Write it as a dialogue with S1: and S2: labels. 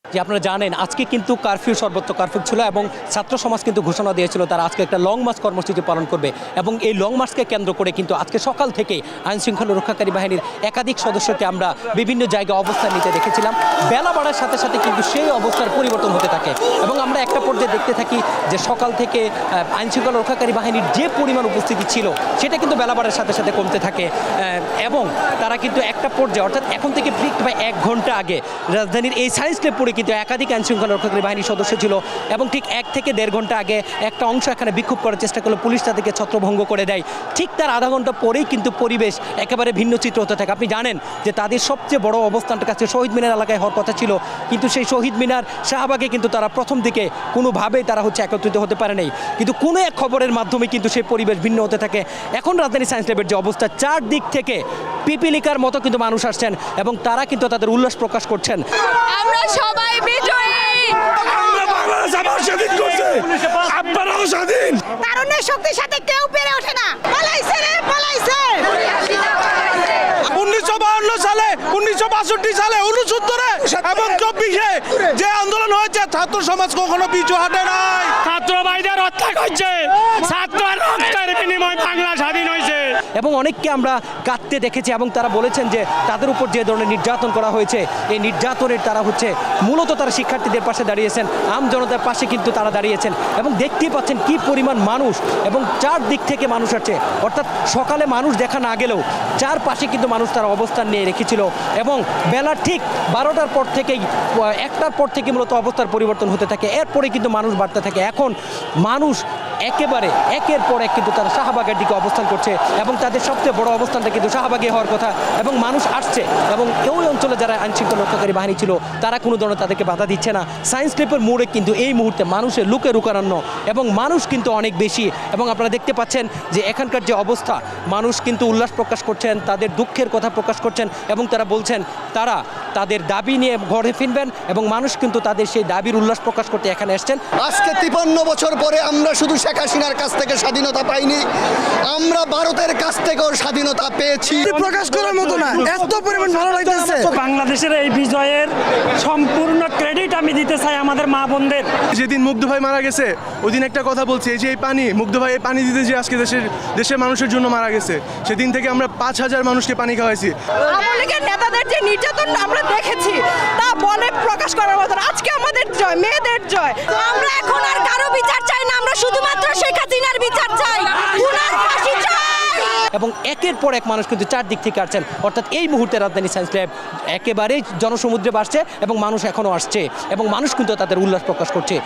S1: যে আপনারা জানেন আজকে কিন্তু কারফিউ সর্বোচ্চ কারফিউ ছিল এবং ছাত্র সমাজ কিন্তু ঘোষণা দিয়েছিল তারা আজকে একটা লং মার্চ কর্মসূচি পালন করবে এবং এই লং মার্চকে কেন্দ্র করে কিন্তু আজকে সকাল থেকে আইন শৃঙ্খলা রক্ষাকারী বাহিনীর একাধিক সদস্যকে আমরা বিভিন্ন জায়গায় অবস্থান নিতে দেখেছিলাম। বেলা বাড়ার সাথে সাথে কিন্তু সেই অবস্থার পরিবর্তন হতে থাকে এবং আমরা একটা পর্যায়ে দেখতে থাকি যে সকাল থেকে আইন শৃঙ্খলা রক্ষাকারী বাহিনীর যে পরিমাণ উপস্থিতি ছিল সেটা কিন্তু বেলা বাড়ার সাথে সাথে কমতে থাকে এবং তারা কিন্তু একটা পর্যায়ে অর্থাৎ এখন থেকে ঠিক প্রায় 1 ঘন্টা আগে রাজধানীর এই সায়েন্স ল্যাব পড়ে কিন্তু একাধিক আইন শৃঙ্খলা রক্ষাকারী বাহিনীর সদস্য ছিল এবং ঠিক 1 থেকে 1.5 ঘন্টা আগে একটা অংশ এখানে বিক্ষোভ করার চেষ্টা করলো, পুলিশ তাদেরকে ছত্রভঙ্গ করে দেয়। ঠিক তার আধা ঘন্টা পরেই কিন্তু পরিবেশ একেবারে ভিন্ন চিত্র হতে থাকে। আপনি জানেন যে তাদের সবচেয়ে বড় অবস্থানটা কাছে শহীদ মিনার এলাকায় হওয়ার কথা ছিল, কিন্তু সেই শহীদ মিনার শাহবাগে কিন্তু তারা প্রথম দিকে কোনোভাবেই তারা একত্রিত হতে পারে নাই, কিন্তু কোনো এক খবরের মাধ্যমে কিন্তু সেই পরিবেশ ভিন্ন হতে থাকে। এখন রাজধানী সায়েন্স ল্যাবের যে অবস্থা, চারদিক থেকে পিপিলিকার মতো কিন্তু মানুষ আসছেন এবং তারা কিন্তু তাদের উল্লাস প্রকাশ করছেন।
S2: আমরা সবাই বিজয়ী,
S3: আমরা বাংলাদেশ আবার স্বাধীন করছে, আপনারাও স্বাধীন।
S2: তারুণ্যের শক্তির সাথে কেউ পেরে ওঠে না। পালাইছে রে পালাইছে।
S3: 1952 সালে, 1962 সালে, 69 এবং 24-এ যে আন্দোলন হয়েছে ছাত্র সমাজ কখনো পিছু হাঁটে নাই।
S4: ছাত্র ভাইদের হত্যা করছে, ছাত্র রক্তের বিনিময় বাংলা স্বাধীন হয়েছে।
S1: এবং অনেককে আমরা কাঁদতে দেখেছি এবং তারা বলেছেন যে তাদের উপর যে ধরনের নির্যাতন করা হয়েছে এই নির্যাতনের তারা মূলত তারা শিক্ষার্থীদের পাশে দাঁড়িয়েছেন, আম জনতার পাশে কিন্তু তারা দাঁড়িয়েছেন এবং দেখতেই পাচ্ছেন কি পরিমাণ মানুষ এবং চারদিক থেকে মানুষ আছে। অর্থাৎ সকালে মানুষ দেখা না গেলেও চারপাশে কিন্তু মানুষ তারা অবস্থান নিয়ে রেখেছিল এবং বেলা ঠিক 12টার পর থেকেই 1টার পর থেকে মূলত অবস্থার পরিবর্তন হতে থাকে। এরপরে কিন্তু মানুষ বাড়তে থাকে। এখন মানুষ একেবারে একের পর এক কিন্তু তারা শাহবাগের দিকে অবস্থান করছে এবং তাদের সবচেয়ে বড় অবস্থানটা কিন্তু শাহবাগে হওয়ার কথা এবং মানুষ আসছে এবং ওই অঞ্চলে যারা আইনশৃঙ্খলা রক্ষাকারী বাহিনী ছিল তারা কোনো ধরনের তাদেরকে বাধা দিচ্ছে না। সায়েন্স ল্যাবের মোড়ে কিন্তু এই মুহূর্তে মানুষের লুকে রুকারান্য এবং মানুষ কিন্তু অনেক বেশি এবং আপনারা দেখতে পাচ্ছেন যে এখানকার যে অবস্থা, মানুষ কিন্তু উল্লাস প্রকাশ করছেন, তাদের দুঃখের কথা প্রকাশ করছেন এবং তারা বলছেন তারা তাদের দাবি নিয়ে ঘরে ফিরবেন এবং মানুষ কিন্তু তাদের সেই দাবির উল্লাস প্রকাশ করতে এখানে এসছেন।
S5: আজকে 53 বছর পরে আমরা শুধু শেখ হাসিনার কাছ থেকে স্বাধীনতা পাইনি, আমরা ভারতের কাছ থেকেও স্বাধীনতা পেয়েছি।
S3: প্রকাশ করার মতো না, এত পরিমাণ ভালো লাগতেছে।
S4: বাংলাদেশের এই বিজয়ের সম্পূর্ণ ক্রেডিট আমি দিতে চাই আমাদের মা বোনদের।
S6: যেদিন মুগ্ধ ভাই মারা গেছে ওই দিন একটা কথা বলছি, এই যে এই পানি, মুগ্ধ ভাই এই পানি দিতে যে আজকে দেশের মানুষের জন্য মারা গেছে, সেদিন থেকে আমরা 5000 মানুষকে পানি খাওয়াইছি।
S2: আওয়ামী লীগের নেতাদের যে নির্যাতন আমরা দেখেছি তা বলে প্রকাশ করার মতো। আজকে আমাদের জয়, মেয়েদের জয়। আমরা এখন আর কারো বিচার চাই না, আমরা শুধুমাত্র শেখ হাসিনার বিচার চাই, উনার ফাঁসি চাই।
S1: এবং একের পর এক মানুষ কিন্তু চারদিক থেকে আসছেন। অর্থাৎ এই মুহূর্তে রাজধানী সায়েন্স ল্যাব একেবারেই জনসমুদ্রে বাড়ছে এবং মানুষ এখনও আসছে এবং মানুষ কিন্তু তাদের উল্লাস প্রকাশ করছে।